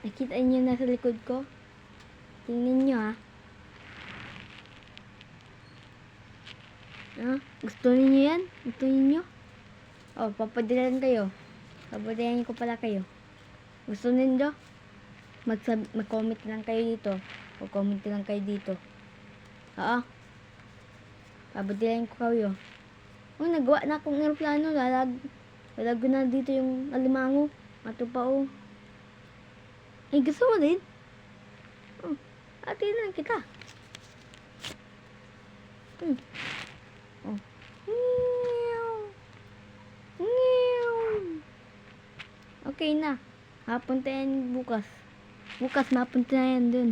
Nakita niyo nasa likod ko? Tingnan niyo ha. Gusto niyo yan? Gusto niyo? Oh, papadilan kayo. Papadilan ko pala kayo. Gusto niyo? Mag-comment lang kayo dito. Mag-comment lang kayo dito. Oo. Papadilan ko kayo. Oh, nagawa na akong aeroplano. Lalag ko na dito yung alimango. Mato pa oh. Ay, gusto mo din? Oh, atin lang kita. Oh. Okay na. Mapunta yan bukas. Bukas mapunta na yan dun.